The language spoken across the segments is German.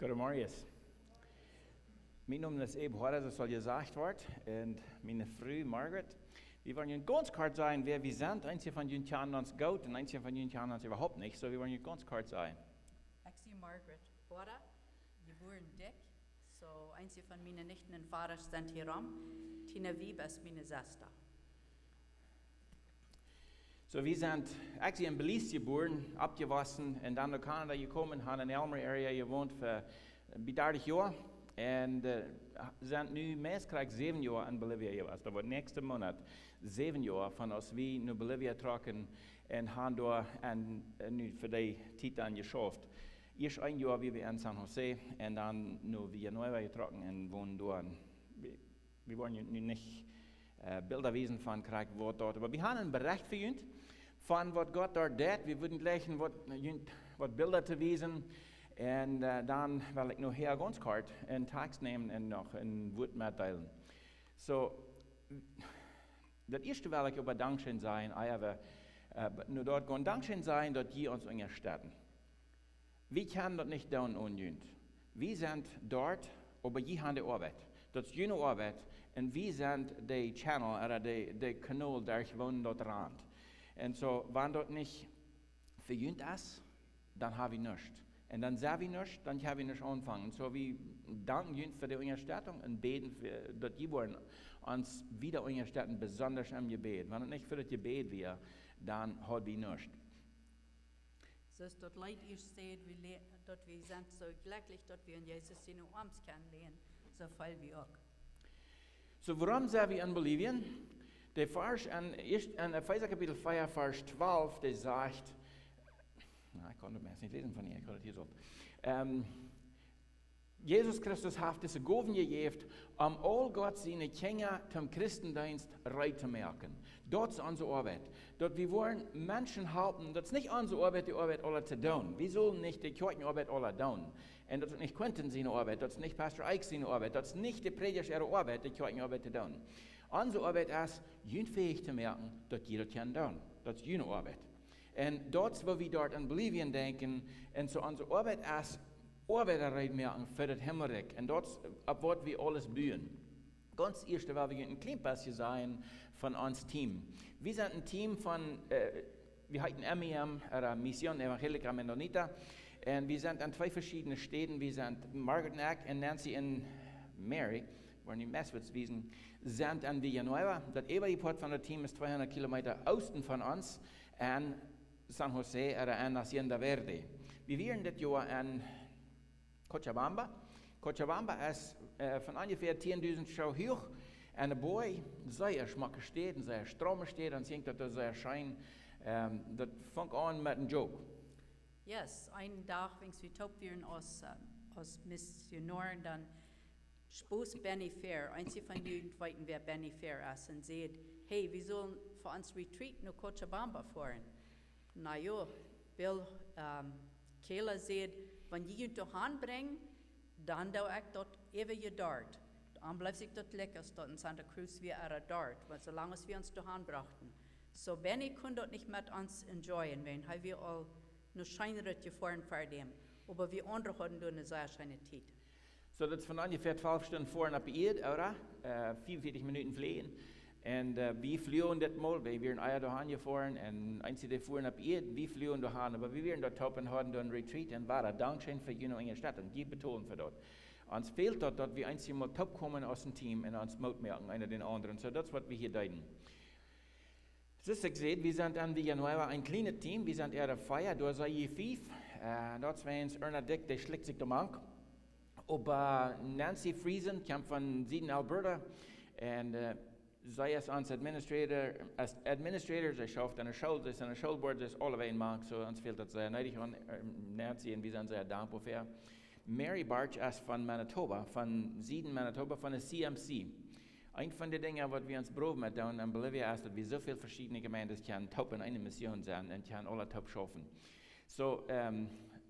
Guten Morgen. Mein Name ist Abe Harder, das soll gesagt werden. Und meine Frau Margaret. Wir wollen Ihnen ganz kurz sagen, wer wir sind. Einige von Ihnen kennen uns gut und einige von Ihnen kennen uns überhaupt nicht. So, wir wollen Ihnen ganz kurz sagen. Ich bin Margaret Harder, geboren Dick. So, einige von meinen Nichten und Vater sind hier rum. Tina Wieb ist meine Schwester. So, wir sind eigentlich in Belize geboren, abgewachsen und dann nach Kanada gekommen, haben in der Elmer Area gewohnt für 30 Jahre und sind nun meistens 7 Jahre in Bolivia gewesen. Da wird nächsten Monat 7 Jahre von uns wie nach Bolivia trocken und haben da nun für die Zeit dann geschafft. Erst ein Jahr wie wir in San Jose und dann nur wie neu getrocken und wohnen da. Wir wollen nun nicht Bilder wiesen von Krieg, was dort, aber wir haben einen Bericht für uns von was Gott dort tut. Wir würden gleich was Bilder zu wiesen und dann will ich noch hier ganz kurz einen Text nehmen und noch ein Wort mitteilen. So, das erste will ich über Dankeschön sein, aber nur dort gehen Dankeschön sein, dass die uns unterstützen. Wir können das nicht tun ohne. Wir sind dort, aber die haben die Arbeit. Das ist jene Arbeit. Und wir sind der Channel oder der Kanal, der ich wohne dort Rand. Und so, wenn dort nicht für uns ist, dann habe ich nichts. Und dann sehen wir nichts, dann habe ich nicht anfangen. So, wir danken uns für die Unterstützung und beten, dass die wollen uns wieder unterstützen, besonders im Gebet. Wenn es nicht für das Gebet wäre, dann haben wir nichts. So ist dort Leute, ich sehe, dass wir sind so glücklich, dass wir in Jesus in uns kennenlernen, so viel wie auch. So, warum sind wir in Bolivien? Der Vers in Epheser Kapitel 4, Vers 12, der sagt, ich kann das nicht lesen von hier, ich kann das hier so. Jesus Christus hat diese Gaben gegeben, all Gott seine Kinder zum Christendienst rein zu merken. Dort ist unsere Arbeit. Dort wir wollen Menschen helfen, das ist nicht unsere Arbeit, die Arbeit alle zu tun. Wir sollen nicht die Kirchenarbeit alle tun. Und das ist nicht Quentin seine Arbeit, das ist nicht Pastor Ike seine Arbeit, das ist nicht die Prediger ihre Arbeit, die Kirchenarbeit zu tun. Unsere Arbeit ist, fähig zu merken, dass jeder kann tun. Das ist jene Arbeit. Und dort, wo wir dort in Bolivien denken, und so unsere Arbeit ist, Arbeiterei merken für das Himmelreich. Und dort, ab was wir alles blühen. Ganz erste, weil wir ein klein bisschen sein von uns Team. Wir sind ein Team von, wir heißen MEM, oder Mission Evangelica Mennonita. Und wir sind an 2 verschiedenen Städten. Wir sind Margaret und Nancy und Mary, wollen die Messwitz wiesen, sind an Villanueva. Das Eberport von dem Team ist 200 Kilometer osten von uns, an San Jose oder an Hacienda Verde. Wir wären das Jahr an Cochabamba. Cochabamba ist von ungefähr 10.000 Schau hoch. Und der Boy, sehr schmackig steht, und sehr Strom steht, und singt das sehr schein. Das fängt an mit einem Joke. Yes, einen Tag, wenn wir top wären als Missionaren, dann Spoß Benny Fair. Einzige von den weiten, wer Benny Fair ist, und sagt, hey, wir sollen für uns Retreat nach Cochabamba fahren. Na ja, Bill Kayla sagt, wenn die ihn dahin bringen, dann da ich dort ewig dort. Dann bleibt sich dort lecker, dort in Santa Cruz wie dort, weil solange wir uns dahin brachten. So Benny konnte dort nicht mit uns enjoyen, wenn wir all nur Scheinritt gefahren für dem. Aber wir andere hatten dort eine sehr schöne Zeit. So, das ist von ungefähr 12 Stunden vorhin ab Eid, oder? 44 Minuten fliegen. Und wir fliegen das mal, wir wären Eier dahin gefahren und einzige fuhren ab Eid, wir fliegen dahin. Aber wir wären dort top und hatten dort ein Retreat und war da Dankeschön für jene in der Stadt und die betonen für dort. Uns fehlt dort, dass wir einzige mal top kommen aus dem Team und uns Mut merken, einer den anderen. So, das ist, was wir hier deuten. Das ist gesehen, wir sind an Villanueva ein kleines Team, wir sind eher der Feier, da sei je 5. Dort sind es einer Dick, der schlägt sich der Mank. Aber Nancy Friesen kommt von Süden Alberta und sei es als Administrator, sie schafft eine Schule, sie ist eine Schulboard, sie ist alle ein Mank, so uns fehlt das sehr neidig an Nancy und wir sind sehr dankbar für. Mary Barch ist von Manitoba, von Süden Manitoba, von der CMC. Ein von den Dingen, was wir uns proben mit in Bolivia ist, dass wir so viele verschiedene Gemeinden können top in eine Mission sein und können alle top schaffen. So,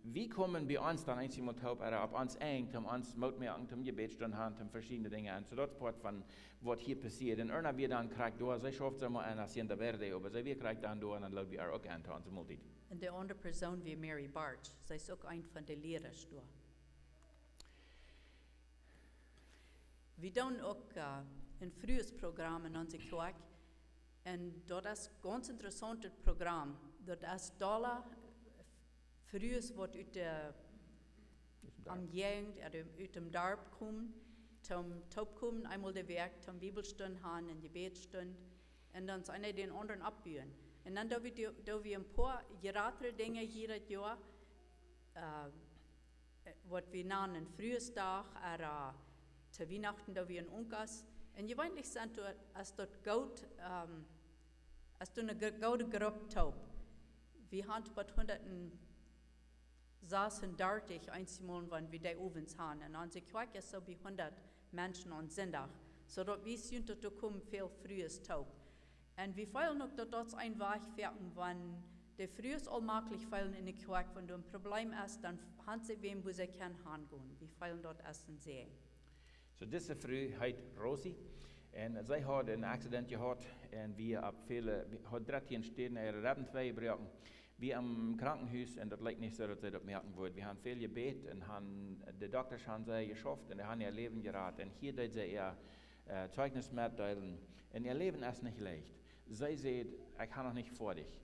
wie kommen bei uns dann einzig mal top, oder ob uns eng, um uns Mutmerken, um Gebetsstunden haben, um verschiedene Dinge an. So, das ist Part von, was hier passiert. Und einer wir dann kriegt da, sie schafft es immer an Hacienda Verde, aber sie kriegt dann da und dann lassen wir auch antan, so multit. Und die andere Person wie Mary Barch, sie ist auch ein von den Lehrern da. Wir tun auch ein frühes Programm in unserer Kirche. Und dort ist ein ganz interessantes Programm. Dort ist Dollar frühes, was am Jugend oder aus dem Dorf kommt, zum Top kommen, einmal der Werk, zum Bibelstunde haben, in Gebetsstunde, und dann einer den anderen abbühen. Und dann da wir ein paar gerade Dinge jedes Jahr, was wir nennen, frühes Tag, oder zu Weihnachten, da wir ein Unkas. Und gewöhnlich sind dort, als dort gut, als du eine gute Gruppe taub. Wir haben bei 136 einmal, wenn wir die Ovens haben. Und unsere Kirche ist so wie 100 Menschen am Sonntag. So dass wir sehen, dass da kommen viel frühes taub. Und wir wollen noch, dass das ein Weg werden, wenn die frühes allmählich fallen in der Kirche, wenn du ein Problem hast, dann haben sie wem, wo sie können hingehen. Wir wollen dort erst sehen. So diese Früh heißt Rosi. Und sie hat ein Accident gehabt und wir haben viele, hat 13 Stunden ihre Reben gebrochen. Wir am Krankenhaus und das liegt nicht so, dass sie das merken wollen. Wir haben viel gebeten und haben, die Doktor haben sie geschafft und die haben ihr Leben geraten. Und hier dort sie ihr Zeugnis mitteilen. Und ihr Leben ist nicht leicht. Sie sagt, ich kann noch nicht vor dich.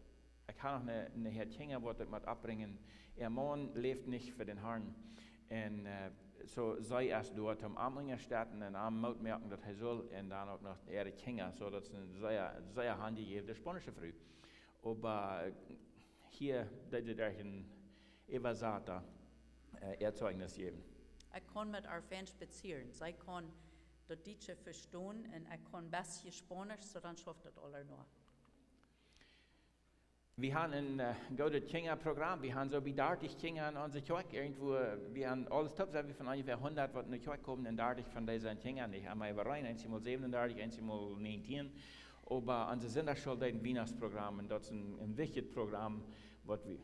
Ich kann noch eine Herrchen, was ich mit abbringen. Ihr Mann lebt nicht für den Herrn. Und so sei erst dort am Amlinger starten und am Mut merken, dass er soll, und dann auch noch ihre Kinder, so dass es sehr handig ist, das spanische Früh. Aber hier, da ist ein Evasata Erzeugnis geben. Ich kann mit our Fans spazieren. Sie kann das Deutsche verstehen und ich kann ein bisschen Spanisch, so dann schafft das alle noch. Wir haben ein gutes Kinderprogramm, wir haben so wie 30 Kinder in unserer Kirche, irgendwo, wir haben alles top, wir von ungefähr 100, was in die Kirche kommen, und 30 von diesen Kindern, ich habe mal rein, einmal 37, einmal 19, aber unsere Sonderschule hat ein Weihnachtsprogramm, und das ist ein wichtiges Programm, was wir,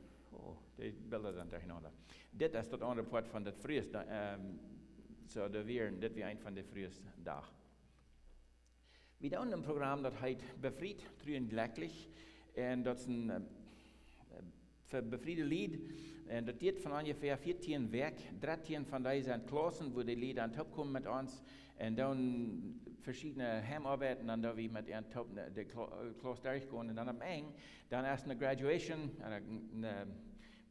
die Bilder sind durcheinander. Das ist das andere Part von das früheste, so das wäre ein von den frühesten Tagen. Wir haben ein Programm, das heißt Befried, trüen glücklich. Und das ist ein befriedigtes Lied. Und das geht von ungefähr 14 Werk. 13 von diesen sind Klassen, wo die Lieder an Top kommen mit uns. Und dann verschiedene MEM Oabeit, und dann da wir mit ihren Top die Klasse durchgehen. Und dann am Ende, dann erst eine Graduation,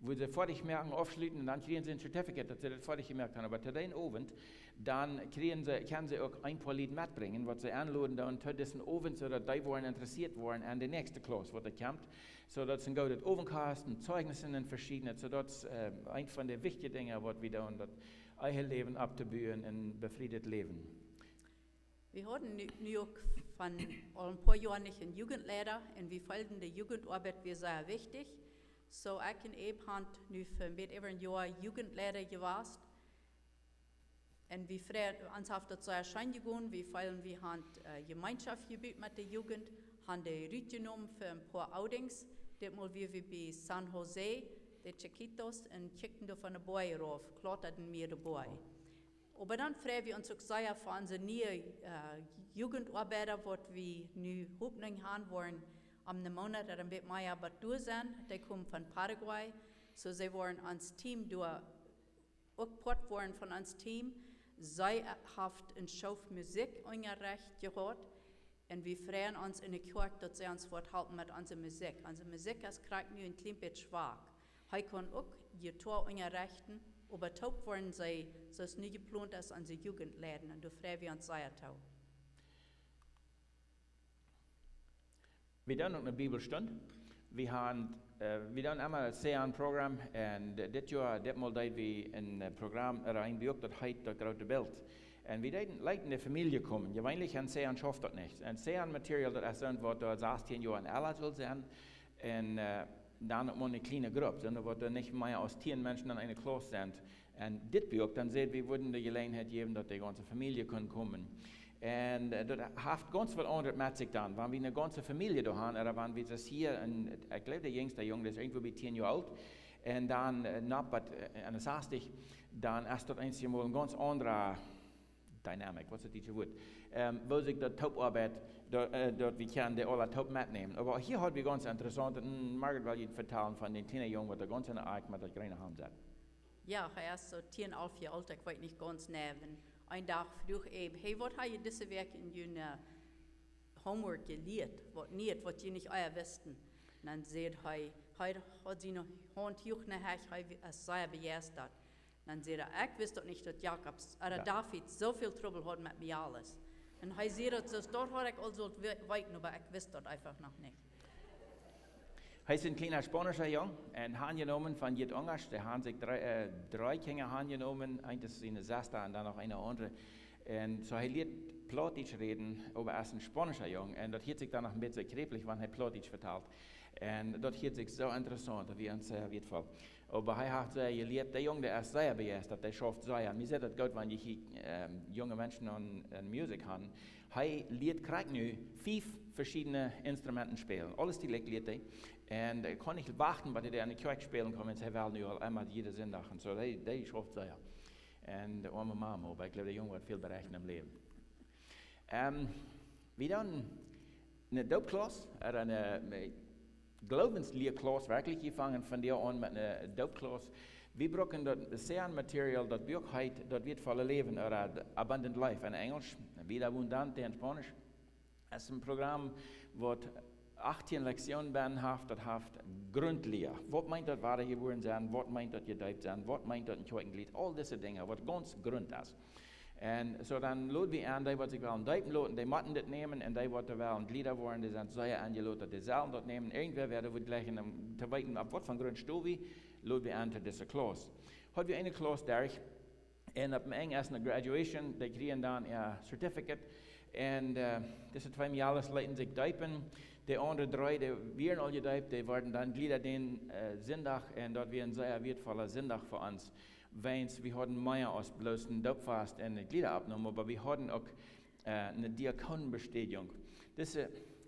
wo sie fertig merken, aufschließen, und dann kriegen sie ein Certificate, dass sie das fertig gemerkt haben. Aber zu den Abend, dann können sie auch ein paar Lieder mitbringen, was sie anladen, und zu diesen Abend, so dass die wollen interessiert waren an die nächste Klasse, was kommt. So dass ein gutes Ovenkasten, Zeugnisse in verschiedenen, so dass ein von den wichtigen Dingen, was wir da und das eigene Leben abzubühen in befriedet Leben. Wir hatten New York von ein paar Jahren nicht einen Jugendleiter, und wir folgen der Jugendarbeit wie sehr wichtig. So ich und Abe haben nu für ein Jahr Jugendleiter gewesen. Und wir freuen uns auf das sehr schön gegangen. Wir haben Gemeinschaft gebaut mit der Jugend, haben die Rüte genommen für ein paar Outings. Das mal wir bei San Jose, die Chiquitos, und kickten da von der Boy rauf, kletterten mir dabei. Aber dann freuen wir uns auch sehr für unsere neue Jugendarbeiter, die wir nu Hoffnung haben wollen. Am Monat ein bisschen mehr aber durch sind, die kommen von Paraguay, so sie waren ans Team durch, auch Part waren von ans Team. Sie haben ein Schauf Musik Recht gehabt, und wir freuen uns in der Kirche, dass sie uns forthalten mit unserer Musik. Unsere Musik ist gerade nur ein klein bisschen schwach. Sie können auch Gitarre Rechten, aber taub waren sie, so es nicht geplant ist, unsere Jugend leiden, und da freuen wir uns sehr taub. Wir haben noch eine Bibelstunde. Wir haben einmal ein Sean-Programm, und das Jahr, das mal wir ein Programm reingebracht, das heißt das große Bild. Und wir leiten die Familie kommen. Gewöhnlich ein Sean schafft das nicht. Ein Sean-Material, das ist irgendwo, da 16 Jahre alt soll sein, und dann noch mal eine kleine Gruppe, sondern wo da nicht mehr aus 10 Menschen in einer Klasse sind. Und das Projekt, dann sehen wir, würden die Gelegenheit geben, dass die ganze Familie kommen. Und das hat ganz viel anderes mit sich dann. Wenn wir eine ganze Familie da haben, oder wenn wir das hier, ich glaube, der jüngste Junge, der ist irgendwo bei 10 Jahre alt, und dann, dann ist das einmal eine ganz andere Dynamik, was ist das Wort, wo sich die Taubarbeit, dort wir können die alle Taub mitnehmen. Aber hier hat wir ganz interessant, Margaret will Ihnen vertellen von den kleinen Jungen, was der ganze Eik mit der grünen Hand hat. Ja, er ist so 10, 11 Jahre alt, ich weiß nicht ganz genau. ein Tag vroeg Abe, hey, wat heb je deze week in je homework geleerd? Wat niet, wat je niet eier wisten. En dan zei hij had sie noch Hand juch nachher, hij sei begeistert. Dann zei hij, ik wist dat niet dat Jacobs, David zoveel trouble had met mij alles. En hij zei dat had ik al zo weten, maar ik wist dat einfach nog niet. Hij is een kleiner Spanischer Jong en aangenomen van Jet Ongers. Der haben sich drei Kinder aangenomen, eines ist eine Sasta und dann noch eine andere. Und so er leert Plattdeutsch reden, aber er ist ein Spanischer Jong. Und das hört sich dann noch ein bisschen kreblich, wenn er Plattdeutsch vertelt. Und das hört sich so interessant, wie uns wird voll. Aber er hat geleert, der Junge, der ist sehr begeistert, der schafft sehr. Mir sagt das gut, wenn ich junge Menschen an Musik haben. Er leert kriegt nu 5 verschiedene Instrumenten spielen. Alles die leert er. Und er kann nicht warten, weil er in die Kirche spielen kann, er will nu einmal jeden Sonntag. Und so, der schafft sehr. Und der arme Mama, aber ich glaube, der Junge hat viel berechnet im Leben. Wir dann eine Dope-Klasse, eine Glaubenslehrklasse wirklich gefangen von der an mit einer Dope-Klasse. Wir brauchen das sehr Material, das Wirkheit, das wird voller Leben, oder Abundant Life in Englisch, Vida Abundante in Spanisch. Es ist ein Programm, das 18 Lektionen beinhaltet, das hat Grundlehre. Was meint das, wahre geboren sein? Was meint das, gedeiht sein? Was meint das, ein Kirchenglied? All diese Dinge, was ganz Grund ist. Und so dann laden wir an, die sich wollen deipen lassen, die müssen das nehmen, und die wollen Glieder werden, die sind sehr angeladen, die sollen das nehmen. Irgendwer werden wir gleich zu weiten, ab was von Grund stehen wir, laden wir an zu dieser Klasse. Haben wir eine Klasse durch, und ab dem Ende erst eine Graduation, die kriegen dann ihr Certificate, und diese 2 Jahre leiten sich deipen. Die anderen 3, die werden alle gedeipt, die werden dann Glieder den Sonntag, und dort wird ein sehr wertvoller Sonntag für uns. Weins, wir hatten mehr als bloß ein Dopfast und eine Gliederabnahme, aber wir hatten auch eine Diakonenbestätigung.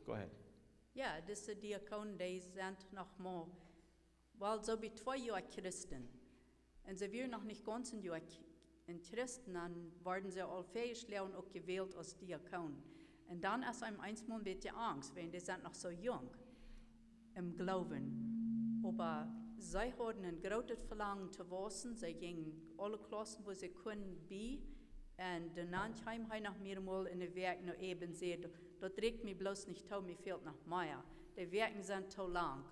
Go ahead. Ja, diese Diakonen, die sind noch mal, weil so wie 2 Jahre Christen. Und sie waren noch nicht ganz ein Jahr in Christen, dann werden sie allfähig lernen auch gewählt als Diakonen. Und dann ist einem einmal ein bisschen Angst, weil die sind noch so jung im Glauben. Aber sie hatten ein großes Verlangen zu wissen, sie gingen alle Klassen, wo sie können, bei. Und dann kam ich nach mir mal in den Werk noch eben sehen, das trägt mich bloß nicht zu, mir fehlt noch mehr. Die Werken sind zu lang.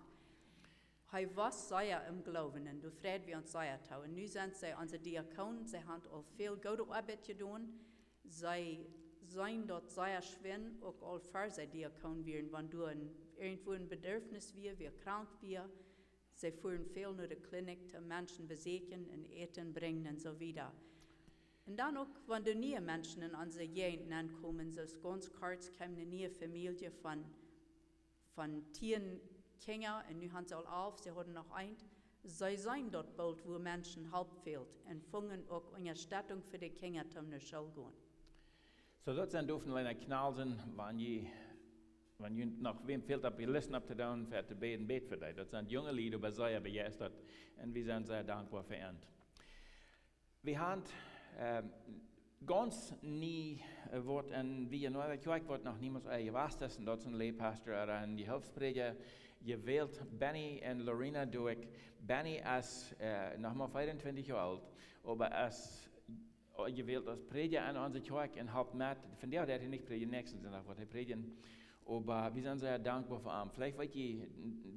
Er war sehr im Glauben und du fragst, wie uns sehr zu. Und nun sind sie unsere Diakonen, sie haben auch viel gute Arbeit getan. Sie sind dort sehr schwer, auch all für sie Diakon werden, wenn du irgendwo ein Bedürfnis wir krank wir. Sie fuhren viel nach der Klinik, zu Menschen besuchen und Eten bringen und so weiter. Und dann auch, wenn die neue Menschen in unsere Gegend ankommen, so ist ganz kurz, kam eine neue Familie von 10 Kindern, und nun haben sie all auf, sie hatten noch ein. Sie sind dort bald, wo Menschen halb fehlt, und fangen auch eine Stattung für die Kinder zum zur Schule gehen. So, das sind dürfen leider Knall sind, wenn ihr noch wem fehlt, ob ihr listen up to down, für zu beten, bet für dich. Das sind junge Leute, aber sehr begeistert, und wir sind sehr dankbar für ihn. Wir haben ganz nie Wort, und wie ihr neue Kirche wird noch niemals gewasst, und dort ist ein Lehrpastor, und die Hilfsprediger gewählt, Benny und Lorena durch. Benny ist noch mal 25 Jahre alt, aber ist gewählt als Prediger an unserer Kirche und hat mit, von der hat er nicht predigen, nächsten Sonntag wird er predigen, aber wir sind sehr dankbar für ihn. Vielleicht wollt ihr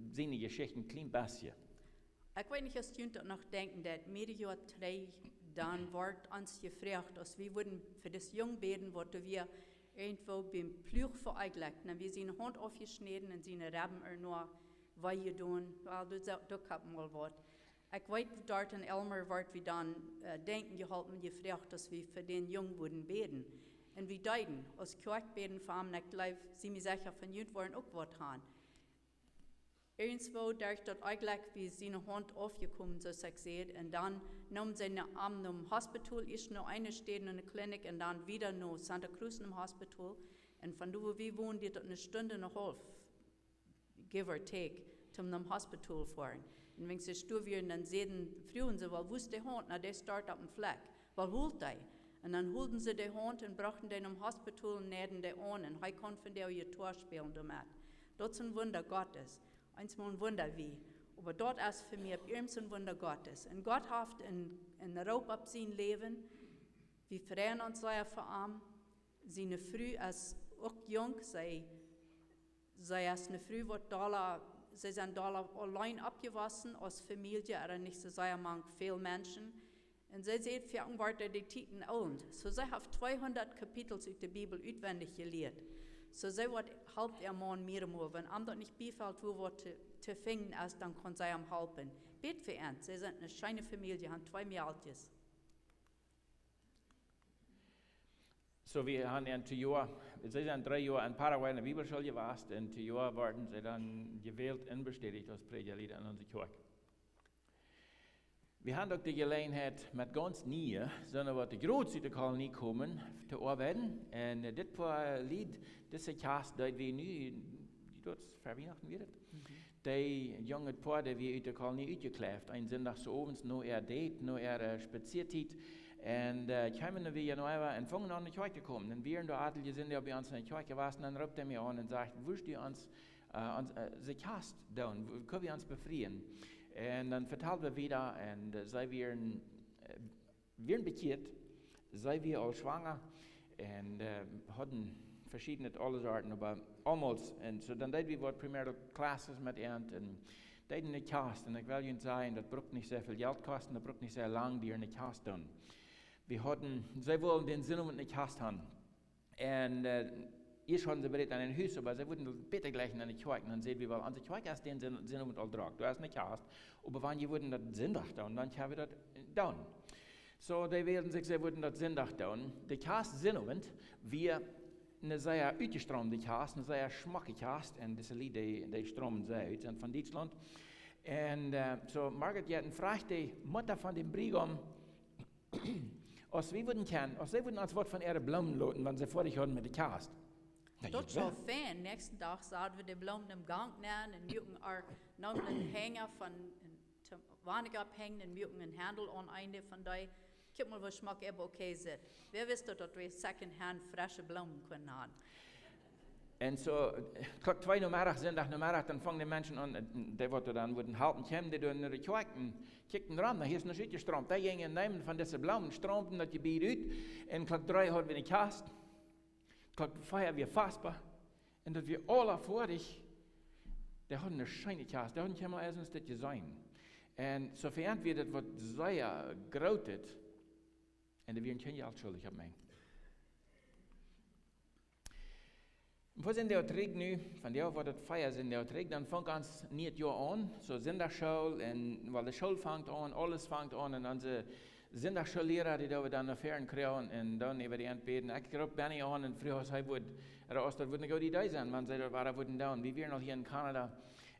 seine Geschichten ein klein bisschen. Ich weiß nicht, als ihr noch denken, dass mehr Jahr 3 dann wird uns gefragt, dass wir würden für das Jung beten, wo wir irgendwo beim Plüch vereinlegt, und wir sind Hand aufgeschnitten und sind Reben nur weil tun, weil du kannst mal was. Ich weiß, dort in Elmer wird wir dann denken gehalten, gefragt, dass wir für den Jungen würden beten. Und wir deuten, als Kirche beten für ihn, ich glaube, sie mir sicher von Jungen wollen auch was haben. Irgendwo, da ich dort eigentlich, wie sie eine Hand aufgekommen, so ich sehe, und dann nahmen sie eine Arm im Hospital, ich noch eine stehen in der Klinik, und dann wieder noch Santa Cruz im Hospital. Und von da, wo wir wohnen, die dort eine Stunde und eine halbe, give or take, zum Hospital fahren. Und wenn sie studieren, dann sehen Frauen sie, weil wo ist der Hund? Na, der startet auf dem Fleck. Weil holt der? Und dann holten sie den Hund und brachten den im Hospital und nähten den an. Und er konnte von der ihr Tor spielen damit. Das ist ein Wunder Gottes. Einmal ein Wunder wie. Aber dort ist für mich ein Wunder Gottes. Und Gott hat in Europa sein Leben Wir freuen uns sehr vor allem. Sie eine Früh als auch jung, sie als eine Früh wird sie sind da allein abgewassen als Familie, aber nicht so sehr mang viele Menschen. Und sie sieht für irgendwann die Titen alt. So sie haben 200 Kapitel aus der Bibel auswendig gelehrt. So sie wird halb ihr Mann mehr mal. Wenn am dort nicht befällt, wo wir zu finden ist, dann kann sie am helfen. Bet für uns. Sie sind eine schöne Familie, haben 2 Mädchen. So wir haben in 2 Jahren, sie sind 3 Jahre in Paraguay in der Bibelschule gewesen, in 2 Jahren wurden sie dann gewählt und bestätigt als Predigerleiter an unserer Kirche. Wir haben auch die Gelegenheit, mit ganz Nähe, sondern was die große Kolonie kommen, zu arbeiten. Und das war ein Lied, das ist das, das wir nu, dort vor Weihnachten wird. Die junge Paar, die wir aus der Kolonie ausgekläft, ein Sonntag so abends, noch Date, noch Spaziertiet. Und kamen wir ja noch einmal und fangen an in die Kirche gekommen. Und wir in der Adel sind ja bei uns in der Kirche gewesen, dann ruft er mir an und sagt, willst du uns sich Kast tun, können wir uns befreien? Und dann vertellen wir wieder, und sei wir bekehrt, sei wir auch schwanger, und hatten verschiedene alle Sorten, aber almost. Und so dann dort wir wurden primär Classes mit ihnen, und dort nicht Kast. Und ich will Ihnen sagen, das braucht nicht sehr viel Geld kosten, das braucht nicht sehr lang, die nicht Kast tun. Wir hatten, sie wollen den Sinn und nicht Kast haben. Und ich hatte sie bereit an ein Haus, aber sie wurden bitte gleich in die Kirche. Und dann sehen wir, weil an der Kirche ist den Sinn und all drauf. Du hast nicht Kast, aber wann die wurden das Sinndach tun, dann haben wir das tun. So, die werden sich, sie wurden das Sinndach tun. Die Kast Sinn und wir eine sehr uitgestromde Kast, eine sehr schmackige Kast, und das ist Lied, die stromen sehr uit, sind von Deutschland. Und so, Margaret Harder fragt die Mutter von dem Brigam, als wir würden kennen, als sie würden als Wort von ihrer Blumen loten, wenn sie vor dich hatten mit der Kast. Dat is wel fijn. Nächsten Tag zaten we de bloemen im Gang nemen en müssen noch einen Hänger von Wanig abhängen und müssen einen Handel an eine von der. Kijk mal, was schmack eben okay ist. Wer wisst, dass wir second-hand frische Blumen können haben? Und so, klok 2 Nachmittag, Sonntag Nachmittag, dann fangen die Menschen an, die dann würden halten kommen, die dann in die Kirche kickten ran, da hier ist noch nicht gestromt. Die gingen nehmen von diesen Blumen, stromten das Gebiet aus, und klok 3 hatten wir eine Kast. Klok 4 wir fassbar. Und dass wir alle vor dich, die hatten eine schöne Kast, die hatten nicht mal erstens das gesehen. Und sofern wir das wird sehr grotet, und wir können ja auch schuldig haben. Und was sind die Erträge nu? Von der, wo das Feier sind, die Erträge, dann fängt uns nicht Jahr an, so Sonntagsschule, und weil die Schule fängt an, alles fängt an, und unsere Sonntagsschullehrer, die da dann noch Ferien kriegen, und dann über die Entbeten. Ich glaube, Benny an, und früher, er würde nicht gut da sein, man sagt, er würden da, wie wir noch hier in Kanada,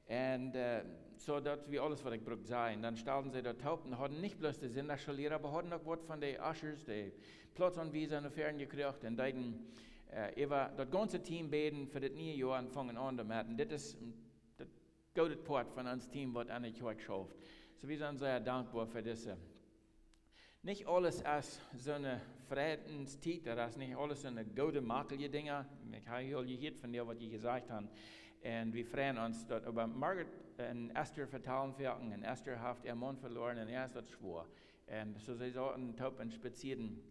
und so, dass wir alles, was ich brauche, sein. Dann stellten sie dort Haupt und hatten nicht bloß die Sonntagsschullehrer, aber hatten auch was von den Ushers, die Platzanwieser noch Ferien gekriegt, und dann über das ganze Team beten für das neue Jahr und fangen an damit. Das ist das gute Part von unserem Team, was an der Kirche schafft. So wir sind sehr dankbar für das. Nicht alles ist so eine Friedenszeit, das ist nicht alles so eine gute, makelige Dinge. Ich habe ja gehört von dir, was ich gesagt habe. Und wir freuen uns dort. Aber Margaret und Esther vertalen wirken, und Esther hat ihren Mann verloren, und ist dort schwor. Und so sie sollten top und spazieren.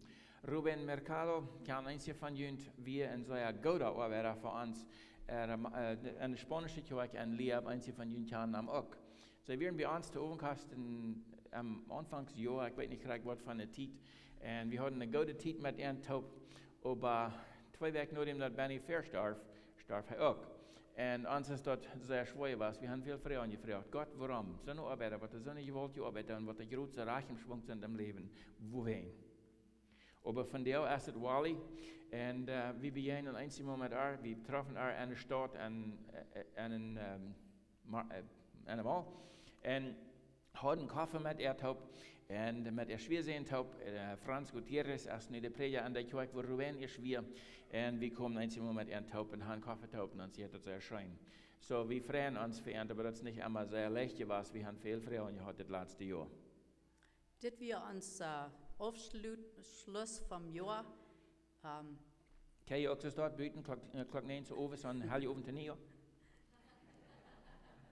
Ruben Mercado kann eins von Jünd, wir in so einer guten Arbeit für uns, eine spanische Kirche und Lieb, eins von Jünd kann am Ock. So werden wir uns zu Obenkasten am Anfangsjahr, ich weiß nicht gerade, was von der Zeit, und wir hatten eine gute Zeit mit ihren Taub, aber 2 Wochen nachdem dass Benny Fair starb er auch. Und uns ist das sehr schwer was. Wir haben viel Frauen gefragt, Gott, warum? So eine Arbeit, was so eine gewollte Arbeit und was der große Reichenschwung sind im Leben, wohin? Aber von der ist es Wally, und wir beginnen ein Mal mit ihr, wir treffen ihr in der Stadt, an einem Mal, und hatten Kaffee mit ihr Taub, und mit ihr Schwiersehen Taub, Franz Gutierrez, ist nicht der Prediger an der Kirche, wo Ruben ist schwer, und wir kommen ein Mal mit ihr Taub und haben Kaffee Taub, und sie hat das sehr schön. So, wir freuen uns für ihn, aber das ist nicht immer sehr leicht gewesen, wir haben viel Frauen gehabt das letzte Jahr. Das wir uns Aufschluss vom Jahr. Kann je ook zo start buiten, klok 9 zo over, zo'n half over 10 uur?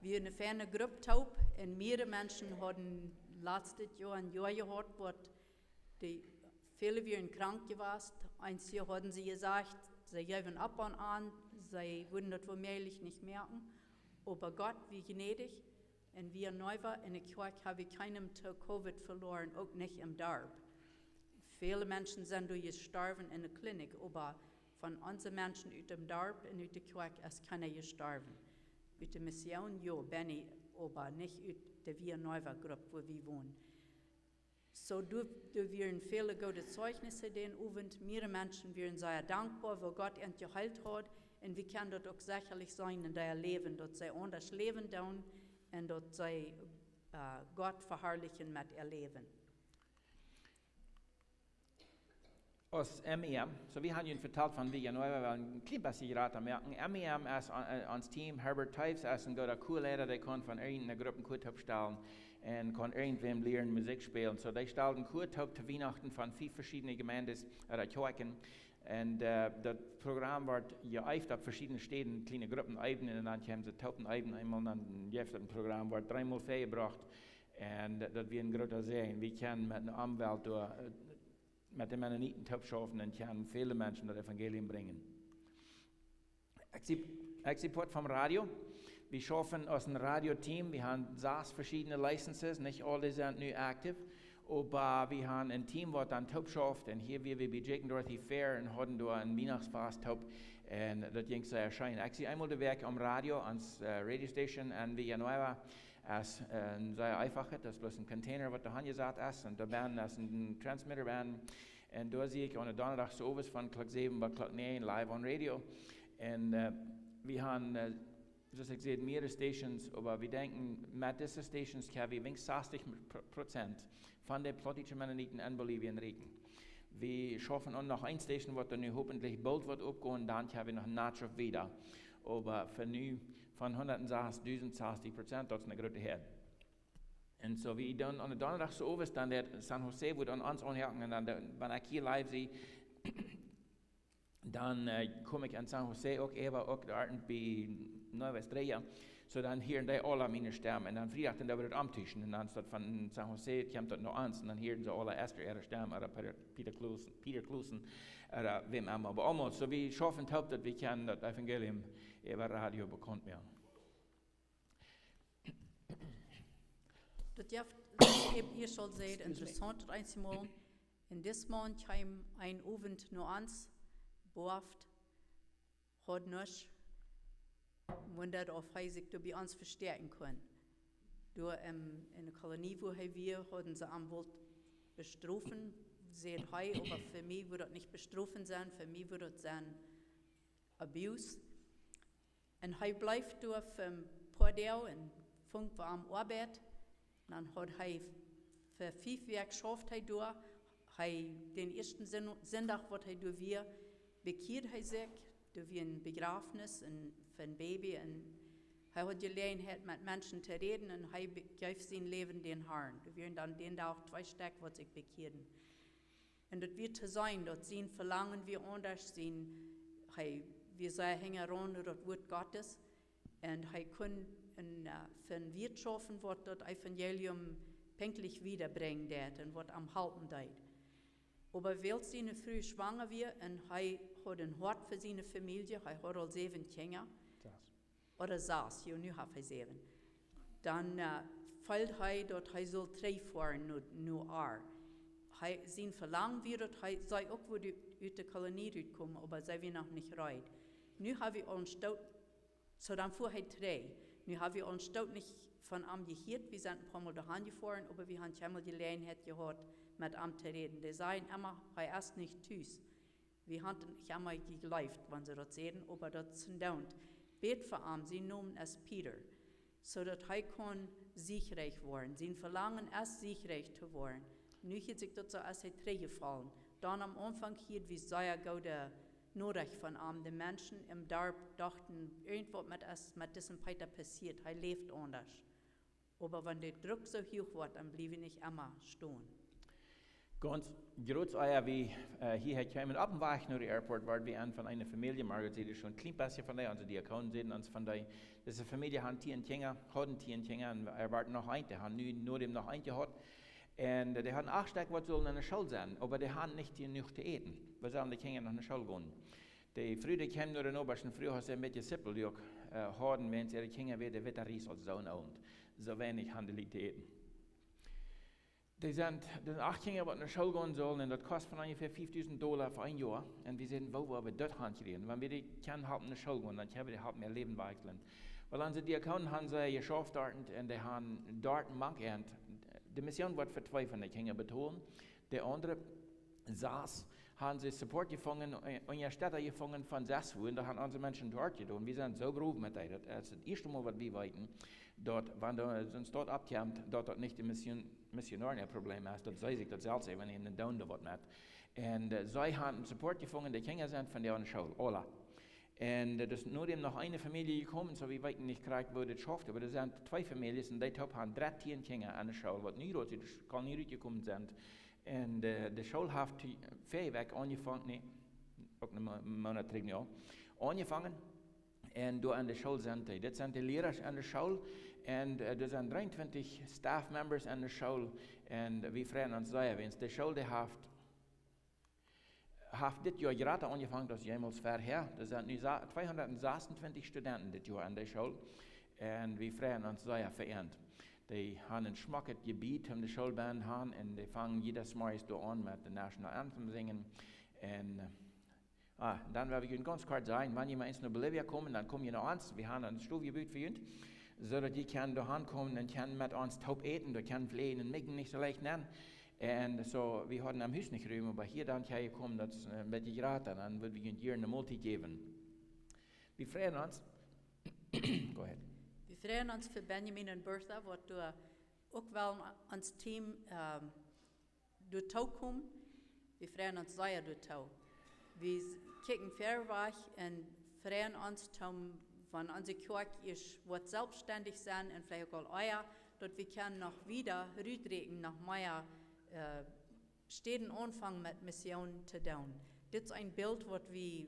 Wir eine ferne Gruppe taub, und mehrere Menschen hatten letztes Jahr ein Jahr gehört, wo die viele wären krank gewesen. Einzig hatten sie gesagt, sie geben ab und an, sie würden das womöglich nicht merken. Aber Gott, wie gnädig, und wir neu waren in der Kirche, habe ich keinem zu Covid verloren, auch nicht im Dorf. Viele Menschen sind gestorben in der Klinik, aber von unseren Menschen aus dem Dorf und aus der Kirche ist keiner gestorben. Aus der Mission, ja, bin ich, aber nicht aus der Wir-Neuver-Gruppe, wo wir wohnen. So, du wären viele gute Zeugnisse den Abend. Mehrere Menschen wären sehr dankbar, wo Gott ihn geheilt hat. Und wir können dort auch sicherlich sein in der Leben, dort sie anders leben tun und dort sie Gott verherrlichen mit ihr Leben. Aus MEM, so wir haben Ihnen vertellt von wie wir ein klein bisschen gerade merken. MEM ist ans Team, Herbert Types ist ein guter Kuhleder, der kann von irgendeiner Gruppe gut abstellen und kann irgendwem lernen Musik spielen. So, die stellen einen Kurt zu Weihnachten von 5 verschiedenen Gemeinden oder Kirchen. Und das Programm wird geeift auf verschiedenen Städten, kleine Gruppen Eiben, und dann haben sie Taupen Eiben einmal, und dann das Programm wird 3-mal gebracht. Und das wird ein großer Segen. Wir können mit einer Anwalt mit den Mennoniten schaffen und können viele Menschen das Evangelium bringen. Ich support vom Radio. Wir schaffen aus dem Radio-Team, wir haben 6 verschiedene Licenses, nicht alle sind nur aktiv, aber wir haben ein Team, das dann Taub schafft, und hier wir bei Jake und Dorothy Fair und hatten da ein Weihnachtsfest Taub, und das ging sehr schön. Ich sehe einmal das Werk am Radio, ans Radiostation, und wie Januar, es ist sehr einfach, das ist bloß ein Container, was da gesagt ist, und da ist ein Transmitter, und da sehe ich an Donnerstag so was von Klock 7 bis Klock 9 live on Radio, und wir haben, zoals ik zei, mehrere Stations, aber wir denken, mit diesen Stations können wir wenigstens 60% von den plotischen Mennoniten in Bolivien reden. Wir schaffen auch noch eine Station, die dann hoffentlich bald wird abgehen, dann haben wir noch eine Natschaft wieder. Aber für nu, von 160%, das ist eine große Herde. Und so wie dann an der Donnerstag so ist, dann der San Jose, wo dann uns anhören, und dann, wenn ich hier live sehe, dann komme ich an San Jose auch da bei Nueva Estrella, so dann hören die alle meine Stimmen, und dann Freitag dann wird es amtischen, und dann statt von San Jose kommt das noch eins, und dann hören sie alle erst ihre Stimmen, oder Peter Klusen, oder wem immer, aber einmal, so wie schaffen Haupt, dass wir können das Evangelium über Radio bekannt werden. Das eben hier schon sehr interessant, einmal in diesem Monat kam ein Abend nur eins, beoft, hat nicht, wenn das auf Heisig du bei uns verstärken kann. Du in der Kolonie, wo wir hatten sie am Wort bestrafen, sehr high, aber für mich würde das nicht bestrafen sein, für mich würde das sein Abuse. Und er bleibt durch ein paar Tage in Funk war am Oabeit. Dann hat er für 5 Werk geschafft, den ersten Sonntag, was er durch wir bekehrt sich, durch ein Begräbnis für ein Baby. Und er hat gelernt, mit Menschen zu reden, und er gab sein Leben den Herrn. Wir werden dann den Tag 2 Stück, was sich bekehren. Und das wird zu sein, dort sehen Verlangen wir anders, sehen, wir sagen, hängen ran, das Wort Gottes, und er kann für ein Wirtschaften, was das Evangelium pünktlich wiederbringen wird und was am Halten wird. Aber weil seine Frau schwanger wird und er hat ein Hort für seine Familie, er hat all 7 Kinder, oder 6, ja, nu hat er 7, dann fällt er, dass er soll 3 fahren, nur sein Verlangen wird, er sei auch, wo die aus der Kolonie kommen, aber sei wir noch nicht rein. Nu haben wir uns dort, so dann fuhr er 3. Nu haben wir uns dort nicht von ihm gehört, wir sind ein paar Mal daheim gefahren, aber wir haben einmal die Gelegenheit gehabt, mit ihm zu reden. Die sagen immer, er ist nicht tüß. Wir haben nicht einmal geglaubt, wenn sie das sehen, aber das sind don't. Bet für ihn, sie nennen es Peter, so dass er kann siegreich werden. Sie verlangen es, siegreich zu werden. Nu hat sich das so als er gefallen. Dann am Anfang hier, wie sehr gute Nachricht von ihm. Die Menschen im Dorf dachten, irgendwas mit diesem Peter passiert, er lebt anders. Aber wenn der Druck so hoch wird, dann bleiben nicht immer stehen. Ganz groß, wie hier kamen ab dem Weg nach dem Airport, waren wir von einer Familie, Margaret sieht schon ein klein bisschen von der, also die Account sehen uns von der, diese Familie hat 10 Kinder, hatten 10 Kinder, und er war noch ein, der hat nur dem noch ein gehabt. Und die hatten auch stark, was sollen in der Schule sein, aber die haben nicht genug zu essen. Wir sagen, die können noch in der Schule gehen. Die Frühe kamen nur in den Obersten, früher hast du ein bisschen Sippel, die auch haben, wenn sie ihre Kinder wieder Ries als so und so wenig haben die Leute zu essen. Die sind 8 Kinder, die in der Schule gehen sollen, und das kostet von ungefähr $5.000 für ein Jahr. Und wir sehen, wo wir das hinkriegen. Wenn wir die Kinder halt in der Schule gehen, dann können wir die halt mehr Leben wechseln. Weil an die Diakonen haben sie geschafft dort, und die haben dort manchmal, die Mission wird für 2 von den Kindern betont. Der andere saß, haben sie Support gefangen, und ja Städte gefangen von 6 Uhr, und da haben unsere Menschen dort getan. Wir sind so berufen mit denen. Das ist das erste Mal, was wir weiten. Dort, wenn du uns dort abkommt, dort nicht die Missionaren ein Problem hast, das sei sich das selbst, wenn ihr in den Down da was nicht. Und sie haben Support gefangen, die Kinder sind von der Schule, alle. Und das ist nur noch eine Familie gekommen, so wie weit nicht gekriegt wurde, das schafft. Aber das sind 2 Familien, und die haben 13 Kinder an der Schule, die nie rausgekommen sind. Und die Schule hat weg angefangen, nee, auch einen Monat drin, ja, angefangen. Und du an der Schule sind die. Das sind die Lehrer an der Schule. Und da sind 23 Staff Members an der Schule. Und wir freuen uns sehr, wenn die Schule hat das Jahr gerade angefangen, das jemals vorher. Da sind 226 Studenten das Jahr an der Schule. Und wir freuen uns sehr verehrt. Die haben ein schmackes Gebiet, um die Schulband haben, und die fangen jedes Mal an mit dem National Anthem singen. Und dann werde ich ganz kurz sagen, wenn jemand nach Bolivia kommen, dann kommen ihr nach uns. Wir haben ein Stufgebiet für uns, so dass die können da kommen und können mit uns taub eten, da können pflegen und Micken nicht so leicht nennen. Und so, wir hatten am Haus nicht Raum, aber hier dann kann ich kommen, das ist ein bisschen geraten, dann wird wir hier eine Multi geben. Wir freuen uns. Go ahead. Wir freuen uns für Benjamin und Bertha, wo du auch wel ans Team durch Tau kommen. Wir freuen uns sehr durch Tau. Wir kicken verweg und freuen uns, wenn unsere Kirche ist, wird selbstständig sein und vielleicht auch euer, dort wir können noch wieder rüberreden, nach mehr Städten anfangen mit Missionen zu tun. Das ist ein Bild, was wir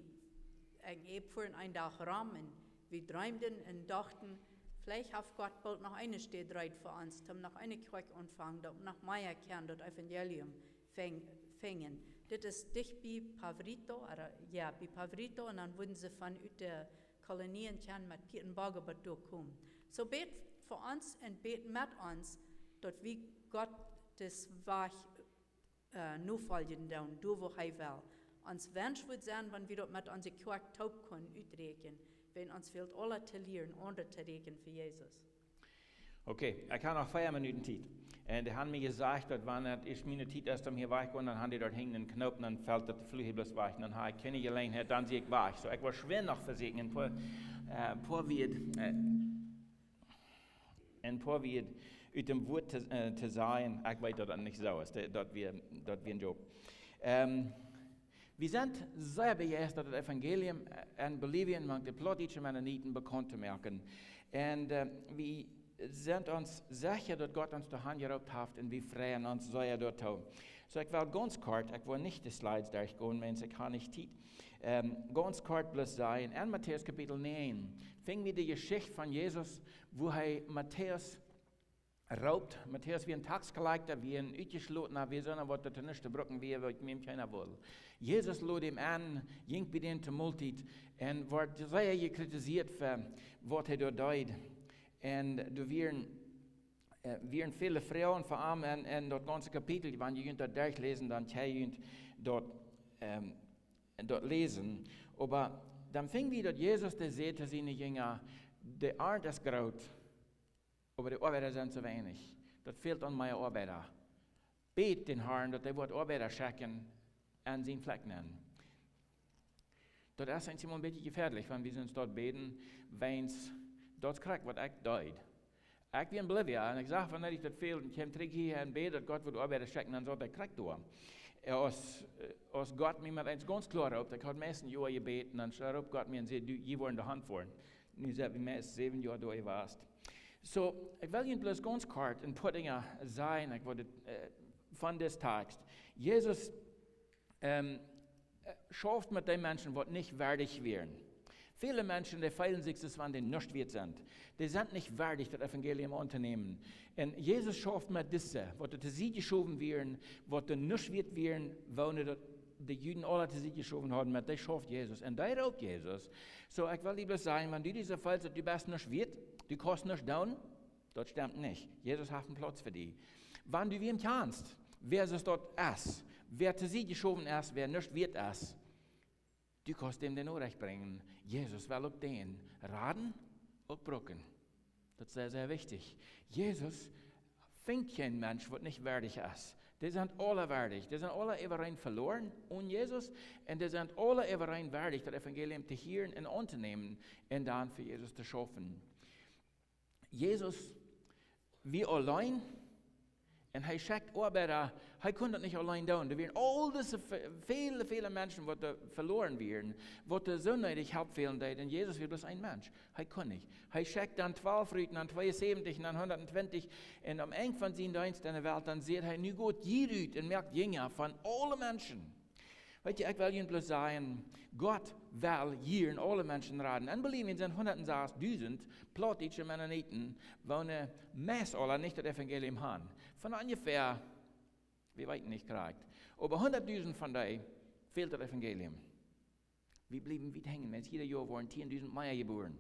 eigentlich für einen Tag rahmen. Wir träumten und dachten, vielleicht hat Gott bald noch eine Stadt für uns, noch eine Kirche anfangen, dort noch mehr können, das Evangelium fängen. Das ist dicht bei Pavrito, bei Pavrito, und dann würden sie von der Kolonien mit Pietenburger durchkommen. So bet für uns und bet mit uns, dass wir Gott das Weg nachfolgen tun, wo er will. Uns Wunsch wird sein, wenn wir dort mit unserer Kirche taub können, ausreden, wenn uns fehlt alle zu lernen, andere zu reden für Jesus. Okay, ich habe noch 4 Minuten Zeit. Und die haben mir gesagt, dass wenn es meine Zeit ist, hier weggegangen, dann haben die dort hängen einen Knopf, dann fällt das Flügel bloß weg. Dann habe ich keine Gelegenheit, dann sehe ich weg. So, ich war schwer noch versegnen, vor wie aus dem Wort zu sein, ich weiß, dass das nicht so ist, dass wir ein Job. Wir sind sehr begeistert, das Evangelium in Bolivia und die plottische Mennoniten bekannt zu machen. Und wir sind uns sicher, dass Gott uns die Hand geraubt hat, und wir freuen uns sehr dort. So, ich will ganz kurz, ich will nicht die Slides durchgehen, wenn ich kann nicht Zeit. Ganz kurz bloß sein, in Matthäus Kapitel 9 fing wir die Geschichte von Jesus, wo er Matthäus raubt. Matthäus wie ein Taxkollector, wie ein Utgeschlotener, wie so einer, was das nicht zu brücken, wie er mit ihm keiner will. Jesus lud ihm an, ging bei den Tumultit, und wurde sehr kritisiert für, was er dort deut. Und da wären viele Frauen vor allem in das ganze Kapitel, wenn ihr dort durchlesen, dann könnt ihr dort lesen. Aber dann fing wieder Jesus, der sagte seine Jünger, der Art ist groß, aber die Arbeiter sind zu wenig. Das fehlt an meinen Arbeiter. Bet den Herrn, dass er Arbeiter schicken und sie Fleck nennen. Das ist ein bisschen gefährlich, wenn wir uns dort beten, wenn es dort kriegt, was ich deut. Ich bin in Bolivia, und ich sage, wenn ich das fehlt, und ich komme zurück hier und bete, dass Gott wird Arbeiter schicken, dann sagt er, kriegt du. Als Gott mir mit eins ganz klar auf, ich habe meistens Jahre gebeten, dann schreibt Gott mir und sagt, ihr wollt in der Hand fahren. Und ich sage, wie meist 7 Jahre da warst. So, ich will Ihnen bloß ganz kurz ein paar Dinge sagen, von des Tages. Jesus schafft mit den Menschen, die nicht würdig wären. Viele Menschen, die feilen sich, dass wenn die nicht wert sind. Die sind nicht würdig, das Evangelium anzunehmen. Und Jesus schafft mit diese, was die sie geschoben werden, was die nicht wert werden, wollen die Juden alle zu sich geschoben haben, mit das schafft Jesus. Und da raubt Jesus. So, ich will lieber sagen, wenn du diese Fall du bist nicht wert, du kannst nicht down, das stimmt nicht. Jesus hat einen Platz für dich. Wenn du wem kannst, wer es dort ist, wer zu sie geschoben ist, wer nicht wert ist, du kannst ihm den Unrecht bringen. Jesus will auch den raden und brücken. Das ist sehr, sehr wichtig. Jesus findet kein Mensch, der nicht würdig ist. Die sind alle würdig. Die sind alle überein verloren ohne Jesus. Und die sind alle überein würdig, das Evangelium zu hören und anzunehmen und dann für Jesus zu schaffen. Jesus, wir allein, und er schickt Arbeiter, er kann das nicht allein tun. Da werden all diese viele Menschen, die verloren werden, die so nötig helfen, und Jesus wird bloß ein Mensch. Er kann nicht. Er schickt dann 12 Leute, dann 72, dann 120, und am Ende von seinen Dienst in der Welt, dann sieht er, nu Gott jeder und merkt Jünger von allen Menschen. Weißt du, ich will Ihnen bloß sagen, Gott will hier in alle Menschen raten. In Bolivia sind 106.000 plattische Mennoniten, die meist alle nicht das Evangelium haben. Von ungefähr, wir weit nicht kriegt, aber 100.000 von denen fehlt das Evangelium. Wir blieben weit hängen, wenn es jeder Jahr waren 10.000 mehr geboren.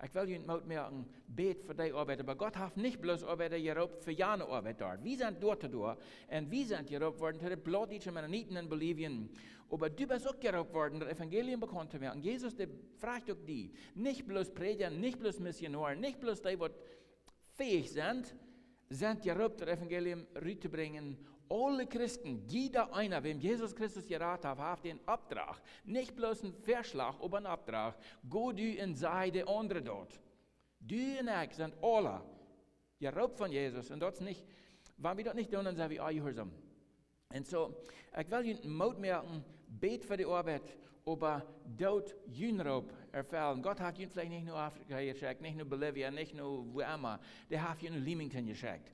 Ich will Ihnen merken, bet für die Arbeit, aber Gott hat nicht bloß Arbeiter gerobt für jene Arbeit dort. Wir sind dort und wir sind gerobt worden zu den plattdeutschen Mennoniten in Bolivien. Aber du bist auch gerobt worden, das Evangelium bekannt zu werden. Jesus, der fragt auch die, nicht bloß Prediger, nicht bloß Missionare, nicht bloß die, die fähig sind gerobt, das Evangelium rüberzubringen. Alle Christen, jeder einer, wem Jesus Christus geraten hat den Auftrag. Nicht bloß ein Verschlag, aber ein Auftrag. Go du und sei der andere dort. Du und ich sind alle gerobt von Jesus. Und das nicht, wenn wir das nicht tun, dann sind wir ungehorsam. Und so, ich will Ihnen Mut merken, bet für die Arbeit, aber dort Jünraub erfällen. Gott hat Ihnen vielleicht nicht nur Afrika geschickt, nicht nur Bolivia, nicht nur wo immer. Der hat Ihnen Leamington geschickt.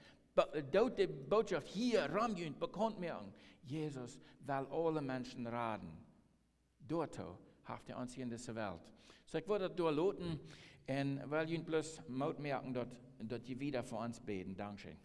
Dort die Botschaft hier, Ramjünd, bekannt merken. Jesus will alle Menschen raten. Dort hat er uns hier in dieser Welt. So ich würde dort loten und will Ihnen bloß Mut merken, dort die wieder für uns beten. Dankeschön.